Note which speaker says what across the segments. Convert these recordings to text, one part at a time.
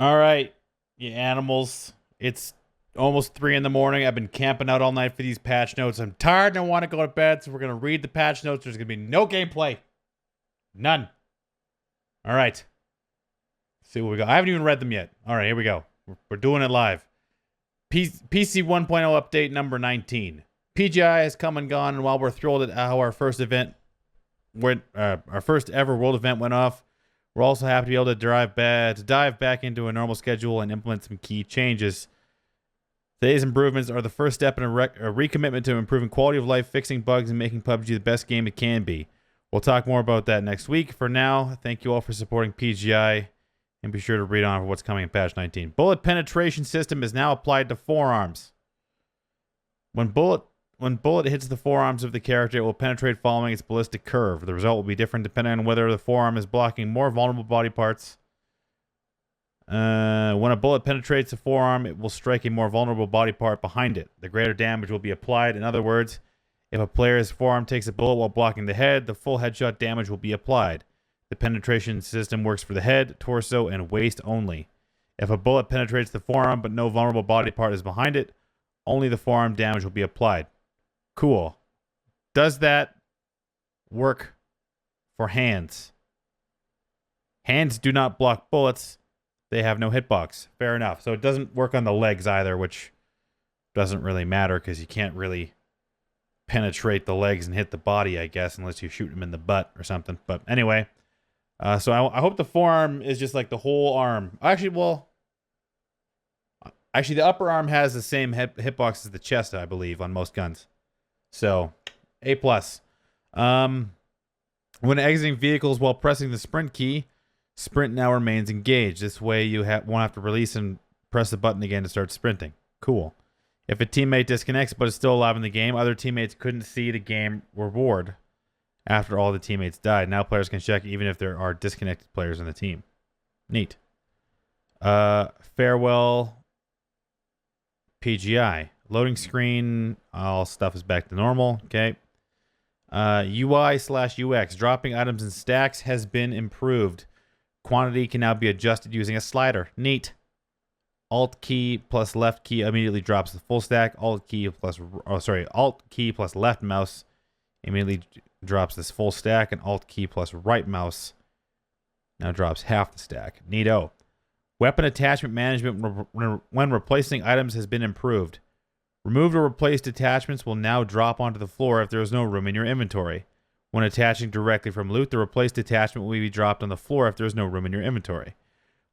Speaker 1: All right, you animals. It's almost 3 in the morning. I've been camping out all night for these patch notes. I'm tired and I want to go to bed, so we're going to read the patch notes. There's going to be no gameplay. None. All right. Let's see what we got. I haven't even read them yet. All right, here we go. We're doing it live. PC 1.0 update number 19. PGI has come and gone, and while we're thrilled at how our first event went, our first ever world event went off, we're also happy to be able to dive back into a normal schedule and implement some key changes. Today's improvements are the first step in a recommitment to improving quality of life, fixing bugs, and making PUBG the best game it can be. We'll talk more about that next week. For now, thank you all for supporting PGI, and be sure to read on for what's coming in patch 19. Bullet penetration system is now applied to forearms. When bullet hits the forearms of the character, it will penetrate following its ballistic curve. The result will be different depending on whether the forearm is blocking more vulnerable body parts. When a bullet penetrates the forearm, it will strike a more vulnerable body part behind it. The greater damage will be applied. In other words, if a player's forearm takes a bullet while blocking the head, the full headshot damage will be applied. The penetration system works for the head, torso, and waist only. If a bullet penetrates the forearm but no vulnerable body part is behind it, only the forearm damage will be applied. Cool. Does that work for hands? Hands do not block bullets. They have no hitbox. Fair enough. So it doesn't work on the legs either, which doesn't really matter because you can't really penetrate the legs and hit the body, I guess, unless you shoot them in the butt or something. But anyway, so I hope the forearm is just like the whole arm. Actually, the upper arm has the same hitbox as the chest, I believe, on most guns. So, A+. When exiting vehicles while pressing the sprint key, sprint now remains engaged. This way you won't have to release and press the button again to start sprinting. Cool. If a teammate disconnects but is still alive in the game, other teammates couldn't see the game reward after all the teammates died. Now players can check even if there are disconnected players in the team. Neat. Farewell PGI. Loading screen, all stuff is back to normal. Okay. UI/UX. Dropping items in stacks has been improved. Quantity can now be adjusted using a slider. Neat. Alt key plus left key immediately drops the full stack. Alt key plus left mouse immediately drops this full stack, and Alt key plus right mouse now drops half the stack. Neato. Weapon attachment management when replacing items has been improved. Removed or replaced attachments will now drop onto the floor if there is no room in your inventory. When attaching directly from loot, the replaced attachment will be dropped on the floor if there is no room in your inventory.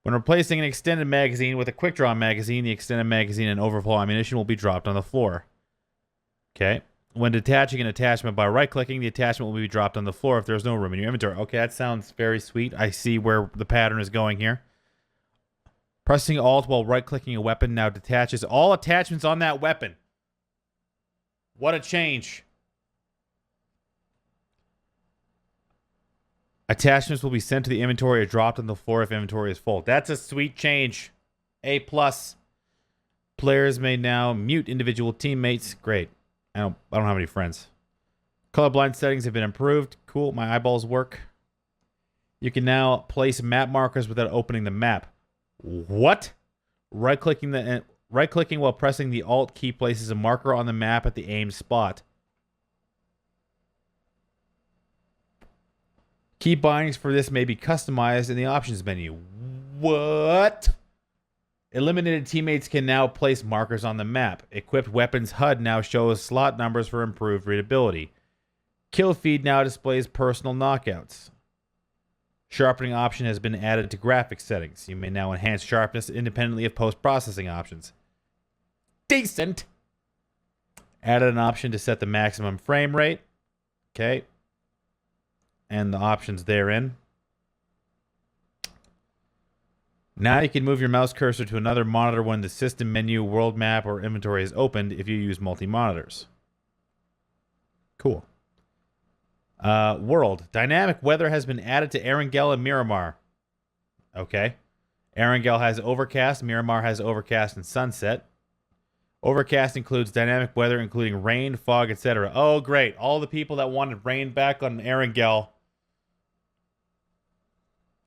Speaker 1: When replacing an extended magazine with a quick draw magazine, the extended magazine and overflow ammunition will be dropped on the floor. Okay. When detaching an attachment by right-clicking, the attachment will be dropped on the floor if there is no room in your inventory. Okay, that sounds very sweet. I see where the pattern is going here. Pressing Alt while right-clicking a weapon now detaches all attachments on that weapon. What a change. Attachments will be sent to the inventory or dropped on the floor if inventory is full. That's a sweet change. A+. Players may now mute individual teammates. Great. I don't have any friends. Colorblind settings have been improved. Cool. My eyeballs work. You can now place map markers without opening the map. What? Right-clicking while pressing the Alt key places a marker on the map at the aimed spot. Key bindings for this may be customized in the options menu. What? Eliminated teammates can now place markers on the map. Equipped weapons HUD now shows slot numbers for improved readability. Kill feed now displays personal knockouts. Sharpening option has been added to graphics settings. You may now enhance sharpness independently of post-processing options. Decent. Added an option to set the maximum frame rate. Okay. And the options therein. Now you can move your mouse cursor to another monitor when the system menu, world map, or inventory is opened if you use multi-monitors. Cool. World. Dynamic weather has been added to Arendelle and Miramar. Okay. Arendelle has overcast. Miramar has overcast and sunset. Overcast includes dynamic weather, including rain, fog, etc. Oh, great. All the people that wanted rain back on Arendelle.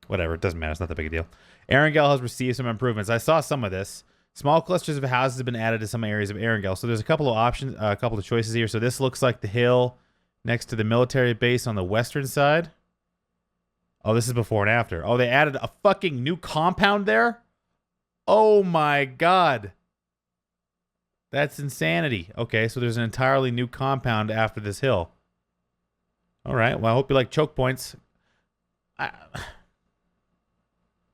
Speaker 1: Whatever. It doesn't matter. It's not that big a deal. Arendelle has received some improvements. I saw some of this. Small clusters of houses have been added to some areas of Arendelle. So there's a couple of options, a couple of choices here. So this looks like the hill next to the military base on the western side. Oh, this is before and after. Oh, they added a fucking new compound there? Oh my god. That's insanity. Okay, so there's an entirely new compound after this hill. All right. Well, I hope you like choke points. I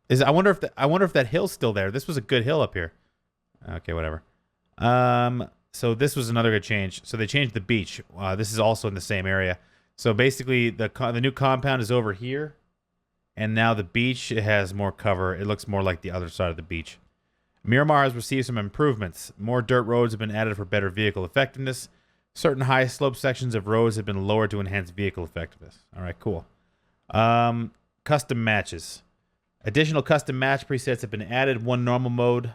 Speaker 1: wonder if that hill's still there. This was a good hill up here. Okay, whatever. So this was another good change. So they changed the beach. This is also in the same area. So basically, the new compound is over here, and now the beach, it has more cover. It looks more like the other side of the beach. Miramar has received some improvements. More dirt roads have been added for better vehicle effectiveness. Certain high slope sections of roads have been lowered to enhance vehicle effectiveness. All right, cool. Custom matches. Additional custom match presets have been added. One normal mode.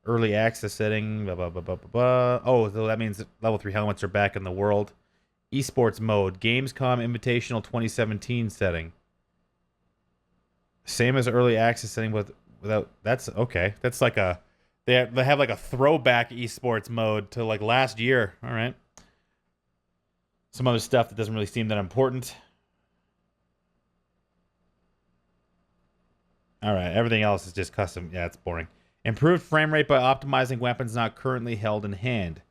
Speaker 1: Early access setting. Blah, blah, blah, blah, blah, blah. Oh, so that means level 3 helmets are back in the world. Esports mode. Gamescom Invitational 2017 setting. Same as early access setting without... That's okay. That's like a... They have like a throwback esports mode to like last year. All right. Some other stuff that doesn't really seem that important. All right. Everything else is just custom. Yeah, it's boring. Improved frame rate by optimizing weapons not currently held in hand.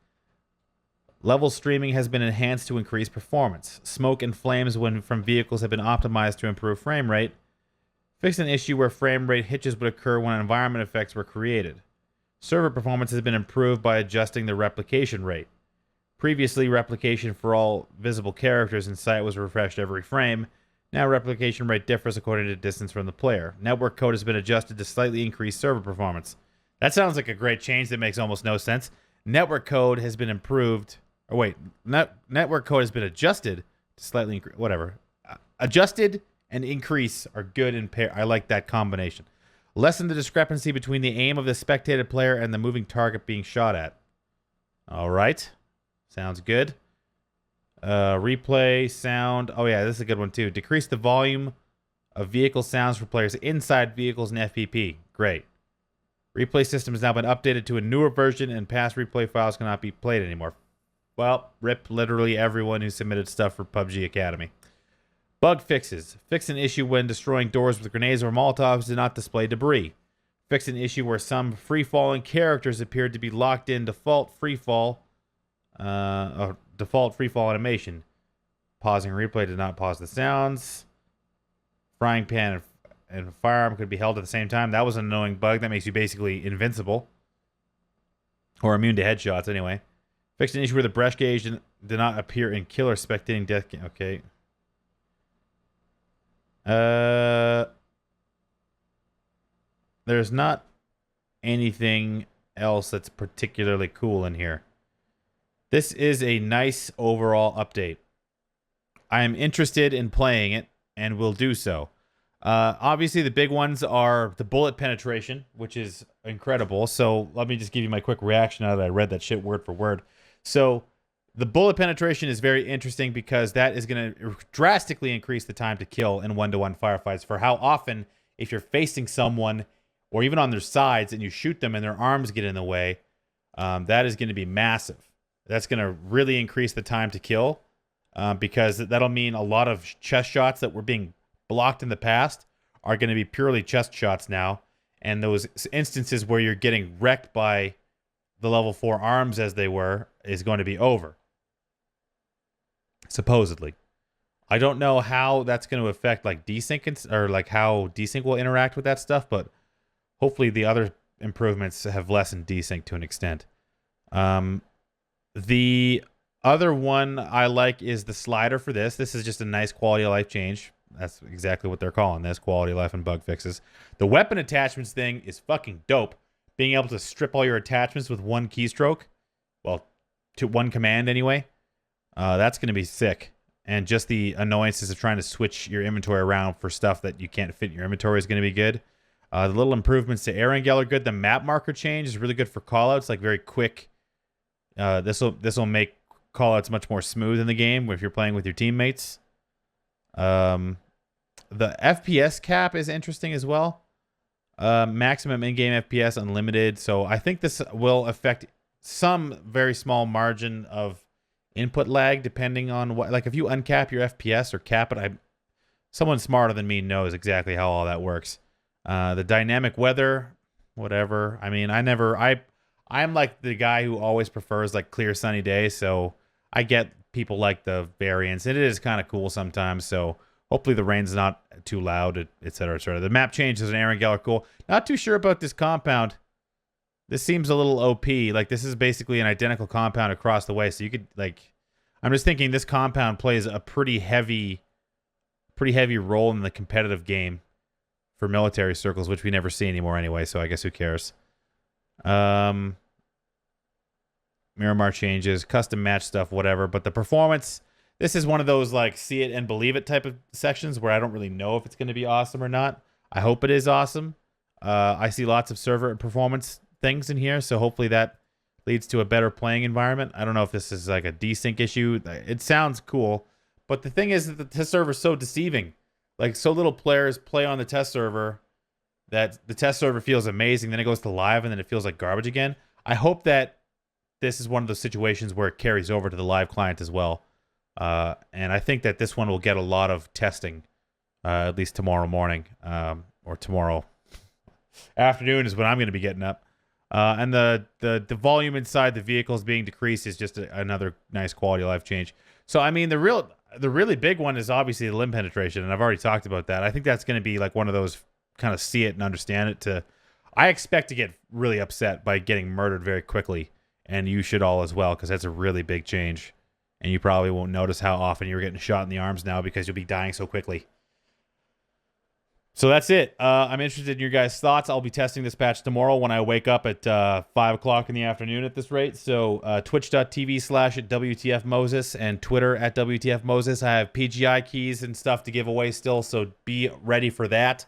Speaker 1: Level streaming has been enhanced to increase performance. Smoke and flames from vehicles have been optimized to improve frame rate. Fixed an issue where frame rate hitches would occur when environment effects were created. Server performance has been improved by adjusting the replication rate. Previously, replication for all visible characters in sight was refreshed every frame. Now replication rate differs according to distance from the player. Network code has been adjusted to slightly increase server performance. That sounds like a great change that makes almost no sense. Network code has been improved. Oh, wait. Network code has been adjusted to slightly increase. Whatever. Adjusted and increase are good in pair. I like that combination. Lessen the discrepancy between the aim of the spectated player and the moving target being shot at. All right. Sounds good. Replay sound. Oh, yeah, this is a good one, too. Decrease the volume of vehicle sounds for players inside vehicles and FPP. Great. Replay system has now been updated to a newer version, and past replay files cannot be played anymore. Well, rip literally everyone who submitted stuff for PUBG Academy. Bug fixes. Fix an issue when destroying doors with grenades or Molotovs did not display debris. Fix an issue where some free-falling characters appeared to be locked in default freefall animation. Pausing replay did not pause the sounds. Frying pan and firearm could be held at the same time. That was an annoying bug. That makes you basically invincible. Or immune to headshots, anyway. Fixed an issue where the breast gauge did not appear in killer spectating death. Okay. There's not anything else that's particularly cool in here. This is a nice overall update. I am interested in playing it and will do so. Obviously, the big ones are the bullet penetration, which is incredible. So let me just give you my quick reaction now that I read that shit word for word. So the bullet penetration is very interesting because that is going to drastically increase the time to kill in one-to-one firefights. For how often, if you're facing someone or even on their sides and you shoot them and their arms get in the way, that is going to be massive. That's going to really increase the time to kill because that'll mean a lot of chest shots that were being blocked in the past are going to be purely chest shots now. And those instances where you're getting wrecked by the level 4 arms as they were is going to be over. Supposedly. I don't know how that's going to affect like desync or like how desync will interact with that stuff, but hopefully the other improvements have lessened desync to an extent. The other one I like is the slider for this. This is just a nice quality of life change. That's exactly what they're calling this, quality of life and bug fixes. The weapon attachments thing is fucking dope. Being able to strip all your attachments with one keystroke. Well, to one command anyway. That's going to be sick. And just the annoyances of trying to switch your inventory around for stuff that you can't fit in your inventory is going to be good. The little improvements to Arendelle are good. The map marker change is really good for callouts, like very quick. This will make callouts much more smooth in the game if you're playing with your teammates. The FPS cap is interesting as well. Maximum in-game FPS unlimited. So I think this will affect some very small margin of input lag depending on what. Like if you uncap your FPS or cap it, someone smarter than me knows exactly how all that works. The dynamic weather, whatever. I mean, I'm like the guy who always prefers like clear sunny days. So I get people like the variance. It is kind of cool sometimes. So hopefully the rain's not too loud, et cetera, et cetera. The map changes in Arendelle are cool. Not too sure about this compound. This seems a little OP. Like, this is basically an identical compound across the way. So you could, like... I'm just thinking this compound plays a pretty heavy role in the competitive game for military circles, which we never see anymore anyway, so I guess who cares. Miramar changes, custom match stuff, whatever. But the performance... This is one of those, like, see it and believe it type of sections where I don't really know if it's going to be awesome or not. I hope it is awesome. I see lots of server and performance things in here, so hopefully that leads to a better playing environment. I don't know if this is, like, a desync issue. It sounds cool, but the thing is that the test server is so deceiving. Like, so little players play on the test server that the test server feels amazing, then it goes to live, and then it feels like garbage again. I hope that this is one of those situations where it carries over to the live client as well. And I think that this one will get a lot of testing, at least tomorrow morning, or tomorrow afternoon is when I'm going to be getting up. And the volume inside the vehicles being decreased is just another nice quality of life change. So, I mean, the really big one is obviously the limb penetration, and I've already talked about that. I think that's going to be like one of those kind of see it and understand it I expect to get really upset by getting murdered very quickly, and you should all as well, because that's a really big change. And you probably won't notice how often you're getting shot in the arms now because you'll be dying so quickly. So that's it. I'm interested in your guys' thoughts. I'll be testing this patch tomorrow when I wake up at 5 o'clock in the afternoon at this rate. So twitch.tv/WTFMoses and Twitter @WTFMoses. I have PGI keys and stuff to give away still, so be ready for that.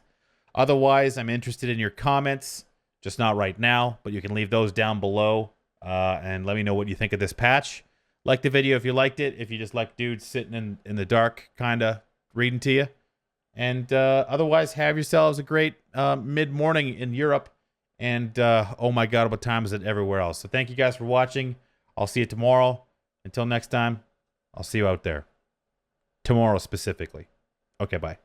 Speaker 1: Otherwise, I'm interested in your comments. Just not right now, but you can leave those down below and let me know what you think of this patch. Like the video if you liked it. If you just like dudes sitting in the dark, kind of reading to you. And otherwise, have yourselves a great mid-morning in Europe. And oh my God, what time is it everywhere else? So thank you guys for watching. I'll see you tomorrow. Until next time, I'll see you out there. Tomorrow specifically. Okay, bye.